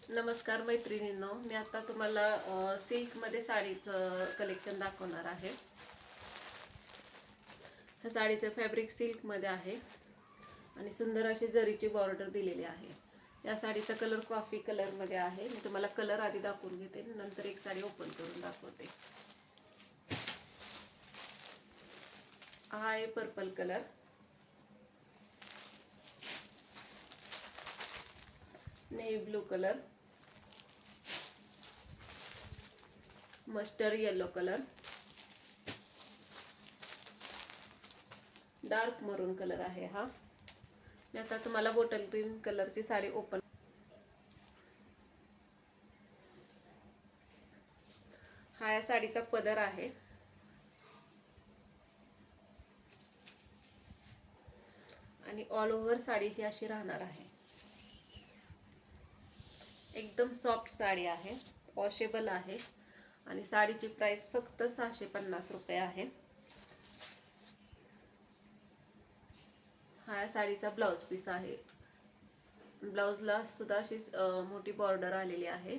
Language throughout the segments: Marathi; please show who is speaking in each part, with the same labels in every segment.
Speaker 1: नमस्कार मैत्रिणींनो, मी आता तुम्हाला सिल्कमध्ये साडीचं कलेक्शन दाखवणार आहे. ह्या साडीचं फॅब्रिक सिल्कमध्ये आहे आणि सुंदर अशी जरीची बॉर्डर दिलेली आहे. या साडीचा कलर कॉफी कलरमध्ये आहे. मी तुम्हाला कलर आधी दाखवून घेते, नंतर एक साडी ओपन करून दाखवते. हा आहे purple colour, navy blue colour, mustard yellow colour, dark मरून कलर आहे. हा मी आता तुम्हाला बॉटल ग्रीन कलरची साडी ओपन. हा या साडीचा पदर आहे आणि ऑल ओव्हर साडी ही अशी राहणार आहे. एकदम सॉफ्ट साडी आहे, वॉशेबल आहे आणि साडीची प्राइस फक्त 650 रुपये आहे. हा या साडीचा ब्लाउज पीस आहे. ब्लाउजला सुद्धा अशी मोठी बॉर्डर आलेली आहे.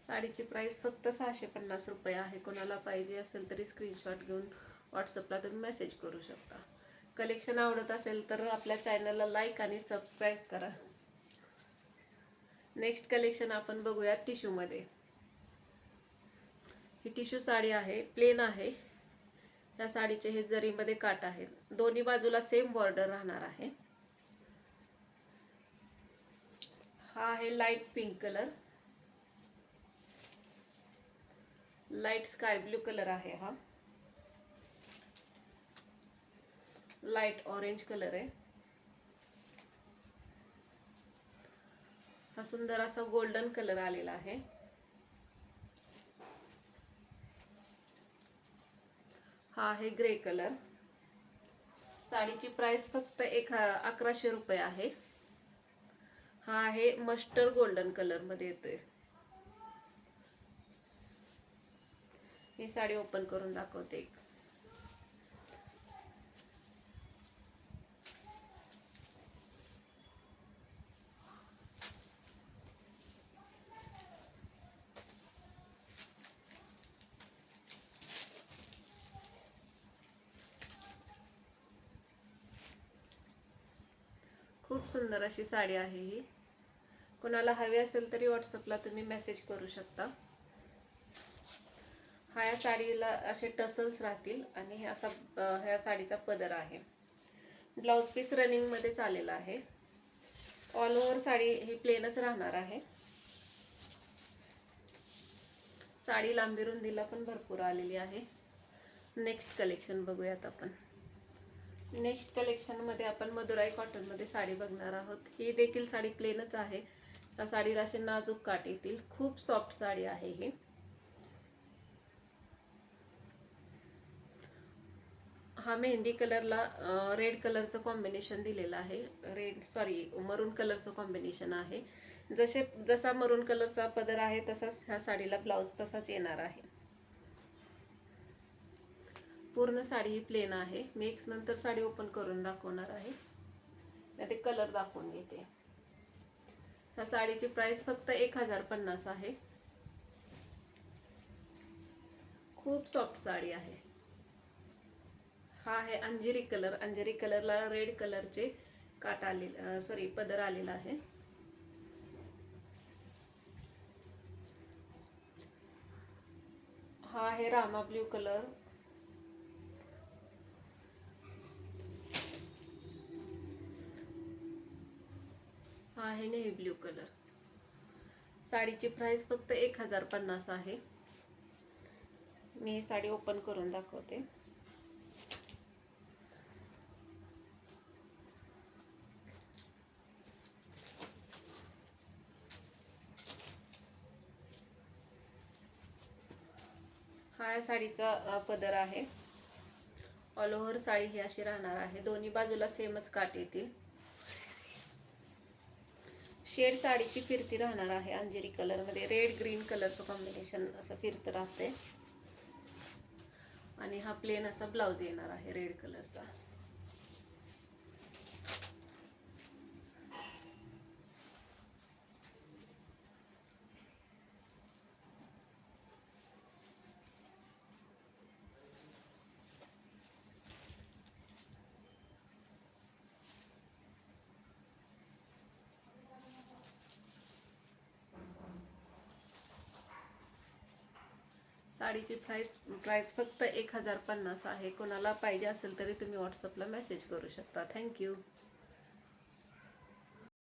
Speaker 1: साडीची प्राइस फक्त 650 रुपये आहे. कोणाला पाहिजे असेल तरी स्क्रीनशॉट घेऊन व्हॉट्सअपला तुम्ही मेसेज करू शकता. कलेक्शन आवडत असेल तर आपल्या चॅनलला लाईक आणि सबस्क्राईब करा. नेक्स्ट कलेक्शन आपण बघूया टिश्यूमध्ये. ही टिश्यू साडी आहे, प्लेन आहे. या साडीचे हे जरीमध्ये काट आहेत. दोन्ही बाजूला सेम बॉर्डर राहणार आहे. हा आहे light pink colour, light sky blue colour आहे. हा लाईट ऑरेंज कलर आहे. हा सुंदर असा गोल्डन कलर आलेला आहे. हा आहे ग्रे कलर. साडीची प्राइस फक्त 1100 रुपये आहे. हा आहे मस्टर्ड गोल्डन कलर मध्ये येतोय. ही साडी ओपन करून दाखवते. खूप सुंदर अशी साडी आहे ही. कोणाला हवी असेल तरी व्हॉट्सअपला तुम्ही मेसेज करू शकता. हा या साडीला असे टसल्स राहतील आणि हे असा ह्या साडीचा पदर आहे. ब्लाउज पीस रनिंग मध्ये आलेला आहे. ऑल ओव्हर साडी ही प्लेनच राहणार आहे. साडी लांबी रुंदीला पण भरपूर आलेली आहे. नेक्स्ट कलेक्शन बघूयात आपण. नेक्स्ट कलेक्शन मध्ये आपण मदुराई कॉटन मध्ये साडी बघणार आहोत. ही देखील साडी प्लेनच आहे. या साडीला असे नाजूक काट येतील. खूप सॉफ्ट साडी आहे ही. हा मेहंदी कलरला रेड कलरचं कॉम्बिनेशन दिलेलं आहे. मरून कलरचं कॉम्बिनेशन आहे. जसा मरून कलरचा पदर आहे तसाच ह्या साडीला ब्लाउज तसाच येणार आहे. पूर्ण साडी ही प्लेन आहे. मी एक नंतर साडी ओपन करून दाखवणार आहे. यात कलर दाखवून घेते. ह्या साडीची प्राइस फक्त 1050 आहे. खूप सॉफ्ट साडी आहे. हा आहे अंजिरी कलर. अंजिरी कलरला रेड कलरचे काट आलेले पदर आलेला आहे. हा आहे रामा ब्ल्यू कलर. हा आहे नेव्ही ब्ल्यू कलर. साडीची प्राइस फक्त 1050 आहे. मी साडी ओपन करून दाखवते. हा साडीचा पदर आहे. ऑल ओव्हर साडी ही अशी राहणार आहे. दोन्ही बाजूला सेमच काट येतील. शेड साडीची फिरती राहणार आहे अंजेरी कलरमध्ये, रेड ग्रीन कलरचं कॉम्बिनेशन असं फिरतं राहते. आणि हा प्लेन असा ब्लाउज येणार आहे रेड कलरचा. साडीची प्राइस फक्त 1050 आहे. कोणाला पाहिजे असेल तरी तुम्ही व्हॉट्सअपला मेसेज करू शकता. थँक्यू.